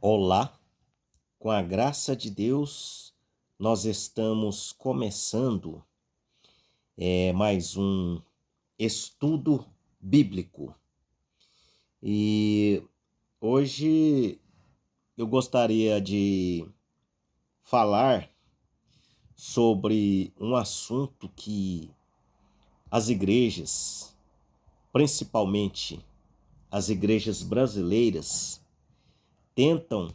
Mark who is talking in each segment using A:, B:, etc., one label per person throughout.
A: Olá, com a graça de Deus, nós estamos começando mais um estudo bíblico. E hoje eu gostaria de falar sobre um assunto que as igrejas, principalmente as igrejas brasileiras, tentam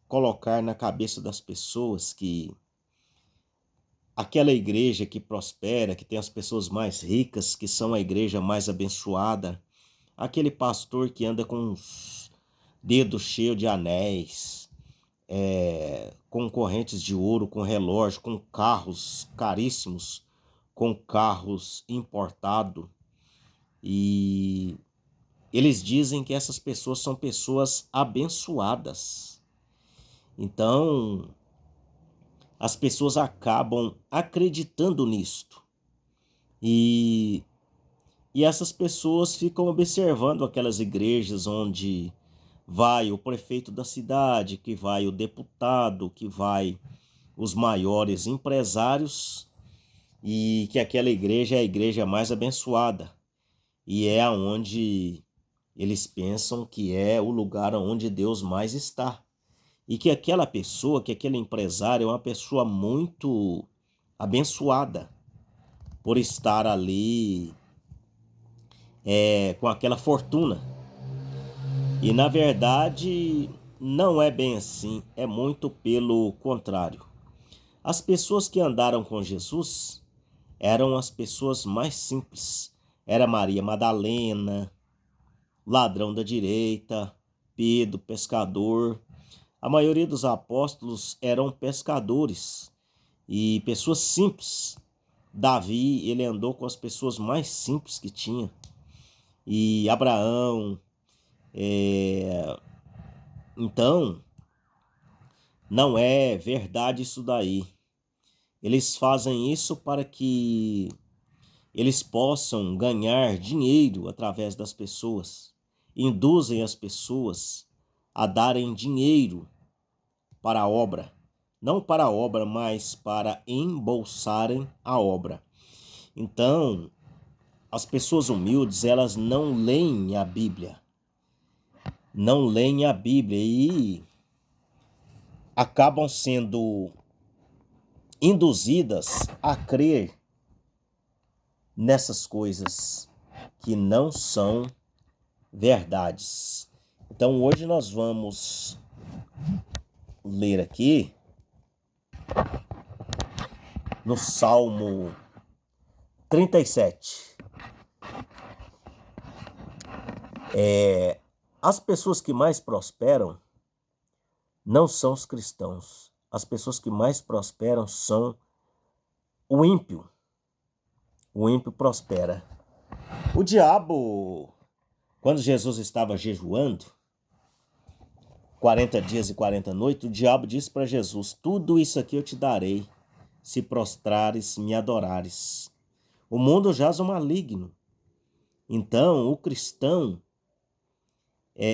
A: colocar na cabeça das pessoas que aquela igreja que prospera, que tem as pessoas mais ricas, que são a igreja mais abençoada, aquele pastor que anda com os dedos cheios de anéis, com correntes de ouro, com relógio, com carros caríssimos, com carros importados. E eles dizem que essas pessoas são pessoas abençoadas. Então, as pessoas acabam acreditando nisto. E essas pessoas ficam observando aquelas igrejas onde vai o prefeito da cidade, que vai o deputado, que vai os maiores empresários, e que aquela igreja é a igreja mais abençoada. E é aonde eles pensam que é o lugar onde Deus mais está. E que aquela pessoa, que aquele empresário é uma pessoa muito abençoada por estar ali com aquela fortuna. E na verdade não é bem assim, é muito pelo contrário. As pessoas que andaram com Jesus eram as pessoas mais simples. Era Maria Madalena, ladrão da direita, Pedro, pescador. A maioria dos apóstolos eram pescadores e pessoas simples. Davi, ele andou com as pessoas mais simples que tinha. E Abraão, então, não é verdade isso daí. Eles fazem isso para que eles possam ganhar dinheiro através das pessoas. Induzem as pessoas a darem dinheiro para a obra. Não para a obra, mas para embolsarem a obra. Então, as pessoas humildes, elas não leem a Bíblia. Não leem a Bíblia e acabam sendo induzidas a crer nessas coisas que não são verdades. Então hoje nós vamos ler aqui no Salmo 37. As pessoas que mais prosperam não são os cristãos. As pessoas que mais prosperam são o ímpio. O ímpio prospera. O diabo, quando Jesus estava jejuando, 40 dias e 40 noites, o diabo disse para Jesus: tudo isso aqui eu te darei, se prostrares, me adorares. O mundo jaz o maligno. Então, o cristão,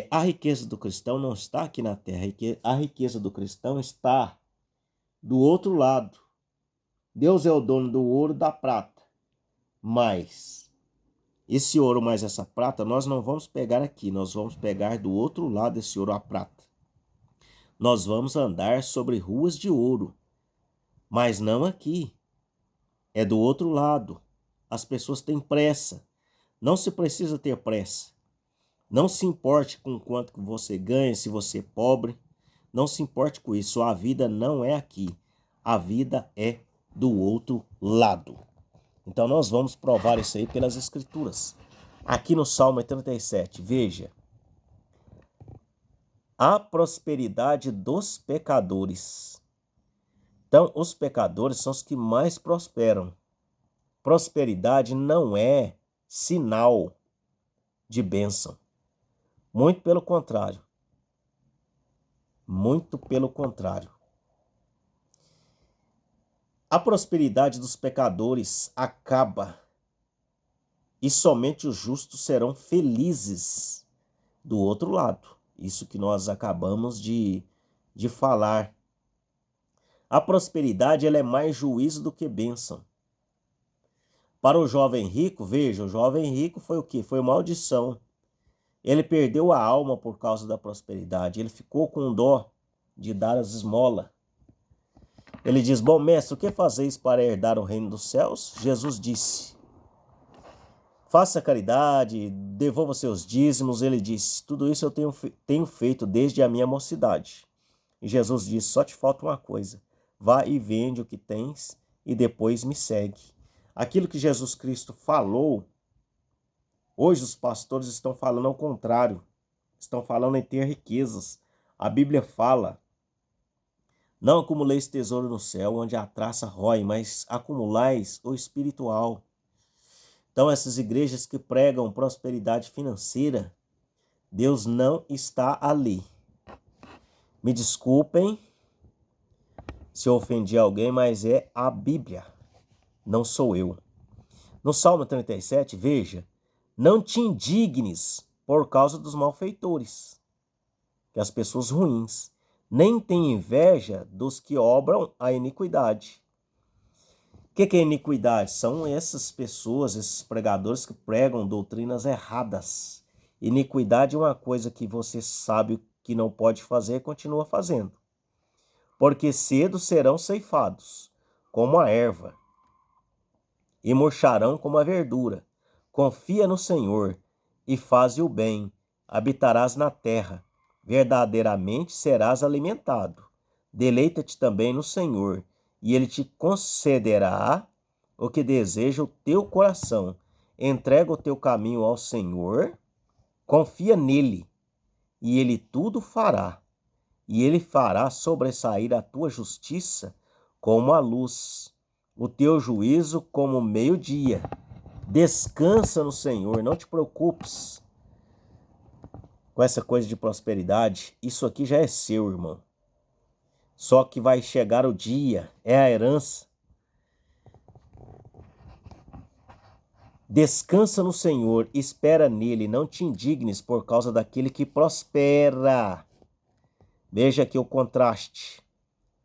A: a riqueza do cristão não está aqui na terra, a riqueza do cristão está do outro lado. Deus é o dono do ouro e da prata, mas esse ouro mais essa prata nós não vamos pegar aqui, nós vamos pegar do outro lado esse ouro, a prata. Nós vamos andar sobre ruas de ouro, mas não aqui, é do outro lado. As pessoas têm pressa, não se precisa ter pressa. Não se importe com quanto que você ganha, se você é pobre. Não se importe com isso. A vida não é aqui. A vida é do outro lado. Então nós vamos provar isso aí pelas escrituras. Aqui no Salmo 37, veja. A prosperidade dos pecadores. Então os pecadores são os que mais prosperam. Prosperidade não é sinal de bênção. Muito pelo contrário. Muito pelo contrário. A prosperidade dos pecadores acaba e somente os justos serão felizes do outro lado. Isso que nós acabamos de falar. A prosperidade ela é mais juízo do que bênção. Para o jovem rico, veja, o jovem rico foi o quê? Foi uma maldição. Ele perdeu a alma por causa da prosperidade. Ele ficou com dó de dar as esmolas. Ele diz, bom mestre, o que fazeis para herdar o reino dos céus? Jesus disse, faça caridade, devolva seus dízimos. Ele disse, tudo isso eu tenho feito desde a minha mocidade. E Jesus disse, só te falta uma coisa. Vá e vende o que tens e depois me segue. Aquilo que Jesus Cristo falou, hoje os pastores estão falando ao contrário. Estão falando em ter riquezas. A Bíblia fala, não acumuleis tesouro no céu, onde a traça rói, mas acumulais o espiritual. Então, essas igrejas que pregam prosperidade financeira, Deus não está ali. Me desculpem se eu ofendi alguém, mas é a Bíblia, não sou eu. No Salmo 37, veja, não te indignes por causa dos malfeitores, que as pessoas ruins, nem tem inveja dos que obram a iniquidade. O que é iniquidade? São essas pessoas, esses pregadores que pregam doutrinas erradas. Iniquidade é uma coisa que você sabe que não pode fazer e continua fazendo. Porque cedo serão ceifados, como a erva, e murcharão como a verdura. Confia no Senhor e faze o bem, habitarás na terra. Verdadeiramente serás alimentado. Deleita-te também no Senhor, e Ele te concederá o que deseja o teu coração. Entrega o teu caminho ao Senhor, confia nele, e Ele tudo fará. E Ele fará sobressair a tua justiça como a luz, o teu juízo como o meio-dia. Descansa no Senhor, não te preocupes com essa coisa de prosperidade. Isso aqui já é seu, irmão. Só que vai chegar o dia, é a herança. Descansa no Senhor, espera nele, não te indignes por causa daquele que prospera. Veja aqui o contraste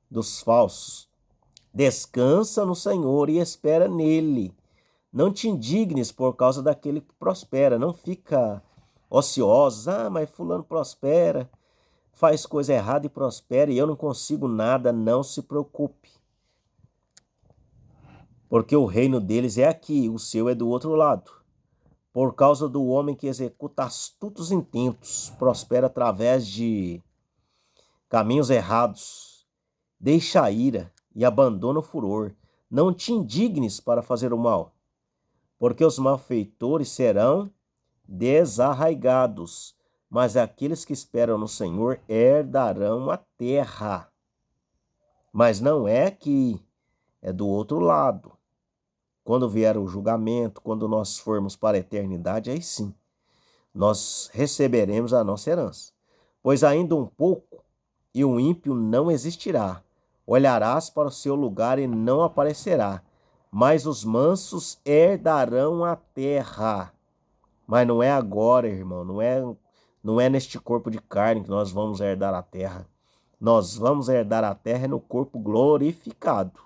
A: dos falsos. Descansa no Senhor e espera nele. Não te indignes por causa daquele que prospera. Não fica ocioso. Ah, mas fulano prospera, faz coisa errada e prospera e eu não consigo nada. Não se preocupe. Porque o reino deles é aqui, o seu é do outro lado. Por causa do homem que executa astutos intentos, prospera através de caminhos errados. Deixa a ira e abandona o furor. Não te indignes para fazer o mal, porque os malfeitores serão desarraigados, mas aqueles que esperam no Senhor herdarão a terra. Mas não é aqui, é do outro lado. Quando vier o julgamento, quando nós formos para a eternidade, aí sim, nós receberemos a nossa herança. Pois ainda um pouco, e o ímpio não existirá. Olharás para o seu lugar e não aparecerá. Mas os mansos herdarão a terra. Mas não é agora, irmão. Não é neste corpo de carne que nós vamos herdar a terra. Nós vamos herdar a terra no corpo glorificado.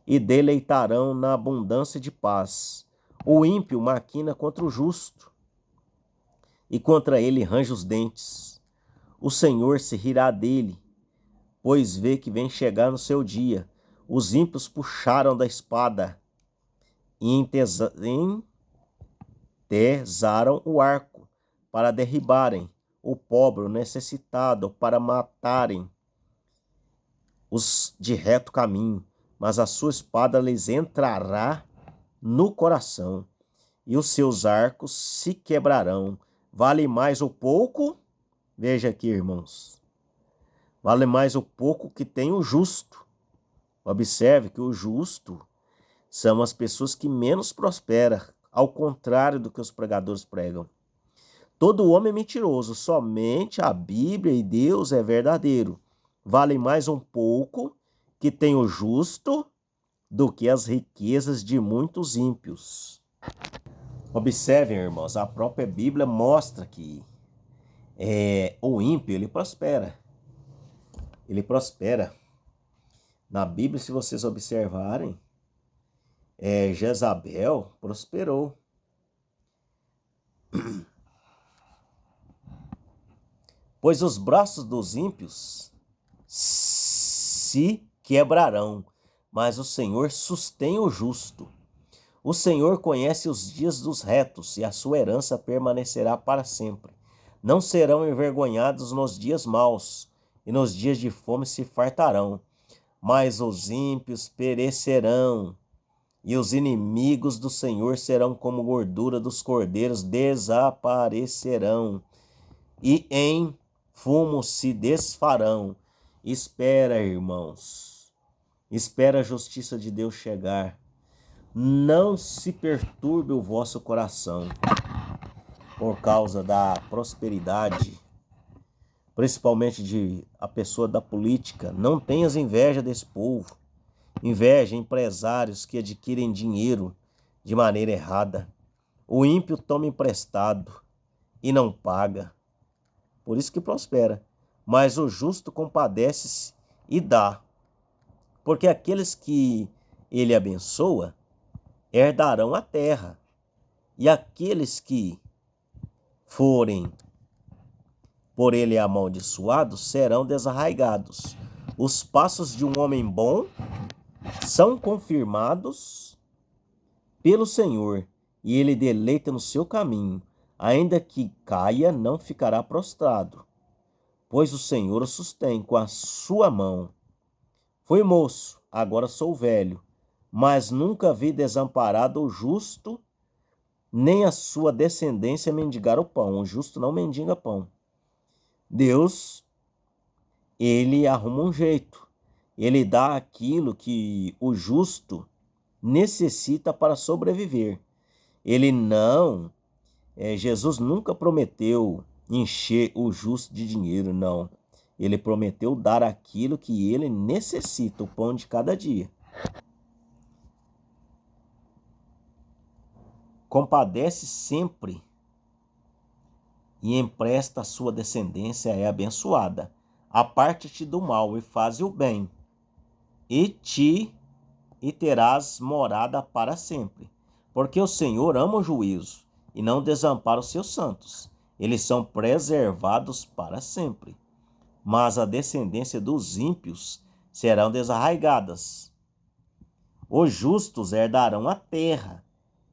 A: E deleitarão na abundância de paz. O ímpio maquina contra o justo, e contra ele range os dentes. O Senhor se rirá dele, pois vê que vem chegar no seu dia. Os ímpios puxaram da espada e entesaram o arco para derribarem o pobre, o necessitado, para matarem os de reto caminho. Mas a sua espada lhes entrará no coração, e os seus arcos se quebrarão. Vale mais o pouco, veja aqui, irmãos, vale mais o pouco que tem o justo. Observe que o justo são as pessoas que menos prosperam, ao contrário do que os pregadores pregam. Todo homem é mentiroso, somente a Bíblia e Deus é verdadeiro. Vale mais um pouco que tem o justo do que as riquezas de muitos ímpios. Observem, irmãos, a própria Bíblia mostra que O ímpio, ele prospera. Ele prospera. Na Bíblia, se vocês observarem, Jezabel prosperou. Pois os braços dos ímpios se quebrarão, mas o Senhor sustém o justo. O Senhor conhece os dias dos retos, e a sua herança permanecerá para sempre. Não serão envergonhados nos dias maus, e nos dias de fome se fartarão. Mas os ímpios perecerão, e os inimigos do Senhor serão como gordura dos cordeiros, desaparecerão, e em fumo se desfarão. Espera, irmãos, espera a justiça de Deus chegar. Não se perturbe o vosso coração por causa da prosperidade, principalmente de a pessoa da política. Não tenhas inveja desse povo. Inveja empresários que adquirem dinheiro de maneira errada. O ímpio toma emprestado e não paga, por isso que prospera. Mas o justo compadece-se e dá, porque aqueles que ele abençoa herdarão a terra, e aqueles que forem por ele amaldiçoados serão desarraigados. Os passos de um homem bom são confirmados pelo Senhor, e ele deleita no seu caminho. Ainda que caia, não ficará prostrado, pois o Senhor o sustém com a sua mão. Fui moço, agora sou velho, mas nunca vi desamparado o justo, nem a sua descendência mendigar o pão. O justo não mendiga pão. Deus, ele arruma um jeito. Ele dá aquilo que o justo necessita para sobreviver. Ele não, Jesus nunca prometeu encher o justo de dinheiro, não. Ele prometeu dar aquilo que ele necessita, o pão de cada dia. Compadece sempre e empresta a sua descendência é abençoada. Aparte-te do mal e faze o bem, e terás morada para sempre. Porque o Senhor ama o juízo e não desampara os seus santos. Eles são preservados para sempre. Mas a descendência dos ímpios serão desarraigadas. Os justos herdarão a terra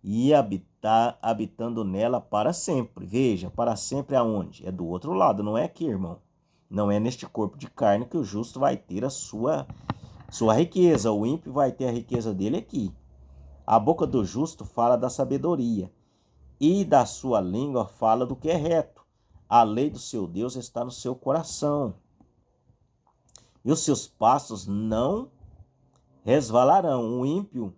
A: e habitando nela para sempre. Veja, para sempre aonde? É do outro lado, não é aqui, irmão. Não é neste corpo de carne que o justo vai ter a sua riqueza. O ímpio vai ter a riqueza dele aqui. A boca do justo fala da sabedoria, e da sua língua fala do que é reto. A lei do seu Deus está no seu coração, e os seus passos não resvalarão. O ímpio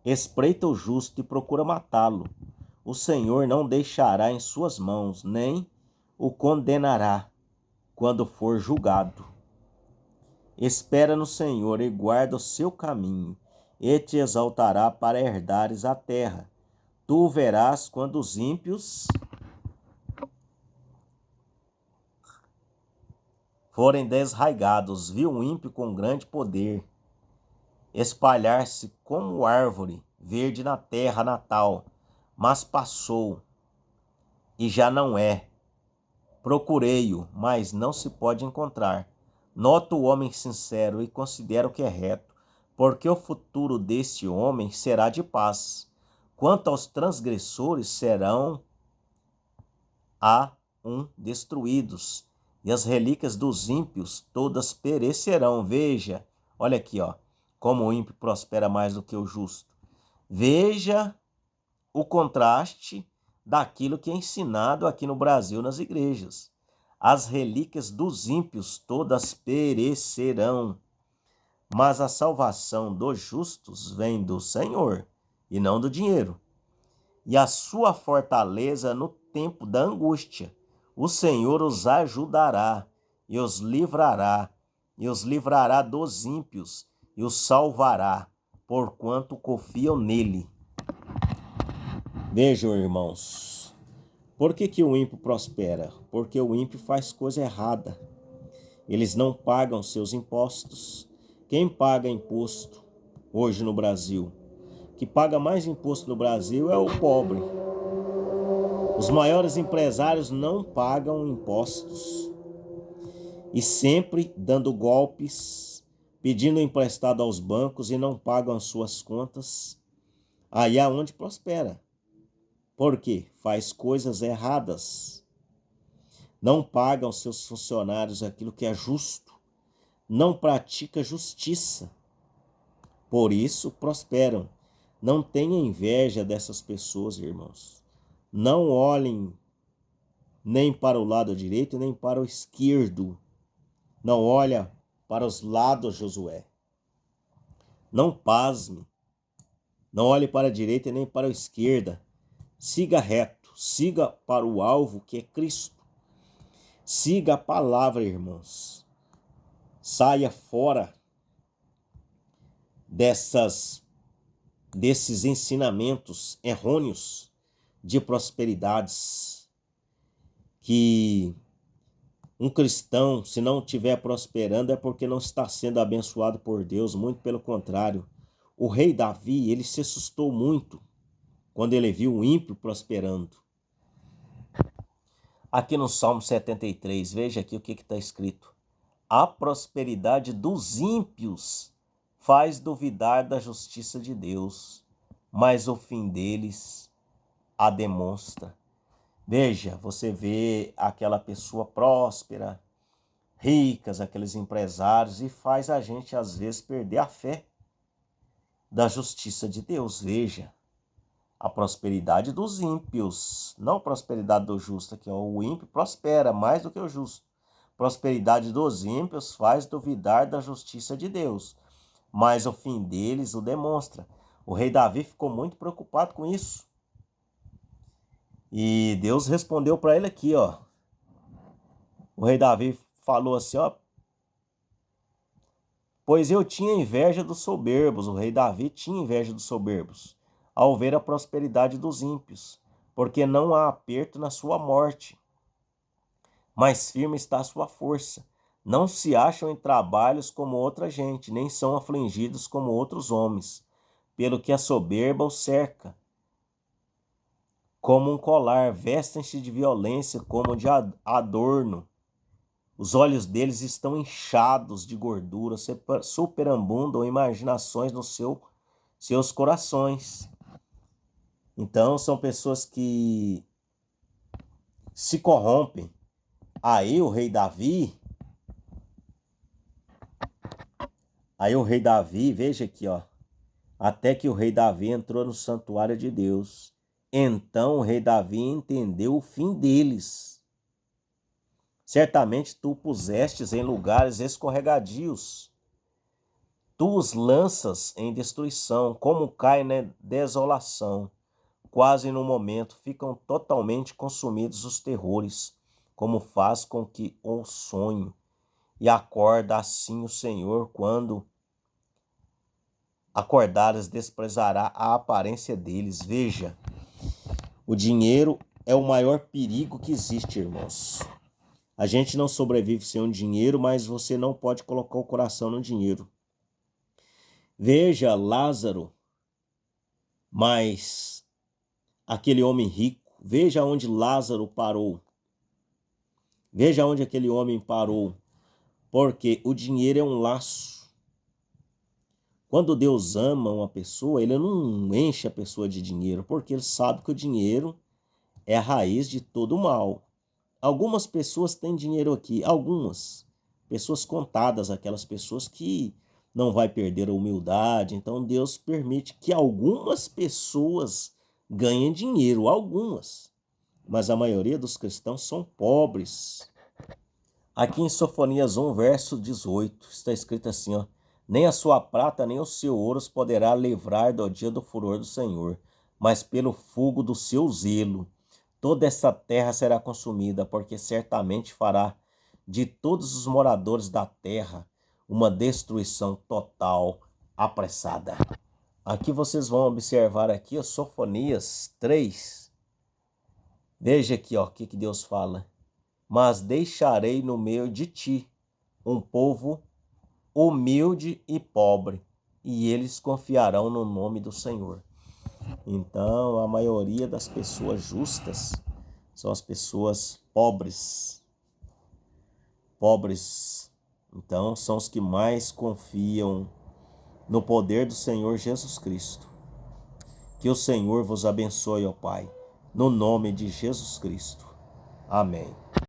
A: espreita o justo e procura matá-lo. O Senhor não deixará em suas mãos, nem o condenará quando for julgado. Espera no Senhor e guarda o seu caminho, e te exaltará para herdares a terra. Tu verás quando os ímpios forem desraigados. Viu um ímpio com grande poder espalhar-se como árvore verde na terra natal, mas passou e já não é. Procurei-o, mas não se pode encontrar. Noto o homem sincero e considero que é reto, porque o futuro deste homem será de paz. Quanto aos transgressores, serão destruídos, e as relíquias dos ímpios todas perecerão. Veja, olha aqui, ó, como o ímpio prospera mais do que o justo. Veja o contraste daquilo que é ensinado aqui no Brasil nas igrejas. As relíquias dos ímpios todas perecerão, mas a salvação dos justos vem do Senhor e não do dinheiro. E a sua fortaleza no tempo da angústia. O Senhor os ajudará e os livrará dos ímpios e os salvará, porquanto confiam nele. Vejam, irmãos, Por que o ímpio prospera? Porque o ímpio faz coisa errada. Eles não pagam seus impostos. Quem paga imposto hoje no Brasil? Que paga mais imposto no Brasil é o pobre. Os maiores empresários não pagam impostos e sempre dando golpes, pedindo emprestado aos bancos e não pagam as suas contas. Aí é onde prospera. Por quê? Faz coisas erradas. Não paga aos seus funcionários aquilo que é justo. Não pratica justiça. Por isso prosperam. Não tenha inveja dessas pessoas, irmãos. Não olhem nem para o lado direito, nem para o esquerdo. Não olha para os lados, Josué. Não pasme. Não olhe para a direita nem para a esquerda. Siga reto. Siga para o alvo que é Cristo. Siga a palavra, irmãos. Saia fora desses ensinamentos errôneos de prosperidades que um cristão, se não estiver prosperando, é porque não está sendo abençoado por Deus, muito pelo contrário. O rei Davi, ele se assustou muito quando ele viu o ímpio prosperando. Aqui no Salmo 73, veja aqui o que está escrito. A prosperidade dos ímpios faz duvidar da justiça de Deus, mas o fim deles a demonstra. Veja, você vê aquela pessoa próspera, ricas, aqueles empresários, e faz a gente às vezes perder a fé da justiça de Deus. Veja, a prosperidade dos ímpios, não a prosperidade do justo, que o ímpio prospera mais do que o justo. Prosperidade dos ímpios faz duvidar da justiça de Deus, mas o fim deles o demonstra. O rei Davi ficou muito preocupado com isso. E Deus respondeu para ele aqui, ó. O rei Davi falou assim, ó. Pois eu tinha inveja dos soberbos, o rei Davi tinha inveja dos soberbos, ao ver a prosperidade dos ímpios, porque não há aperto na sua morte, mas firme está a sua força. Não se acham em trabalhos como outra gente, nem são afligidos como outros homens, pelo que a soberba os cerca. Como um colar, vestem-se de violência como de adorno. Os olhos deles estão inchados de gordura, superabundam imaginações nos seus corações. Então, são pessoas que se corrompem. Aí o rei Davi, veja aqui, ó. Até que o rei Davi entrou no santuário de Deus. Então o rei Davi entendeu o fim deles. Certamente tu pusestes em lugares escorregadios. Tu os lanças em destruição, como cai na desolação. Quase no momento ficam totalmente consumidos os terrores, como faz com que um sonho. E acorda assim o Senhor, quando acordares, desprezará a aparência deles. Veja, o dinheiro é o maior perigo que existe, irmãos. A gente não sobrevive sem o dinheiro, mas você não pode colocar o coração no dinheiro. Veja Lázaro, mas aquele homem rico, veja onde Lázaro parou. Veja onde aquele homem parou, porque o dinheiro é um laço. Quando Deus ama uma pessoa, ele não enche a pessoa de dinheiro, porque ele sabe que o dinheiro é a raiz de todo o mal. Algumas pessoas têm dinheiro aqui, algumas pessoas contadas, aquelas pessoas que não vai perder a humildade. Então Deus permite que algumas pessoas ganhem dinheiro, algumas. Mas a maioria dos cristãos são pobres. Aqui em Sofonias 1, verso 18, está escrito assim, ó. Nem a sua prata, nem o seu ouro os poderá livrar do dia do furor do Senhor, mas pelo fogo do seu zelo. Toda essa terra será consumida, porque certamente fará de todos os moradores da terra uma destruição total, apressada. Aqui vocês vão observar aqui, Sofonias 3, Veja aqui, ó, o que Deus fala. Mas deixarei no meio de ti um povo humilde e pobre, e eles confiarão no nome do Senhor. Então, a maioria das pessoas justas são as pessoas pobres. Pobres, então, são os que mais confiam no poder do Senhor Jesus Cristo. Que o Senhor vos abençoe, ó Pai, no nome de Jesus Cristo. Amém.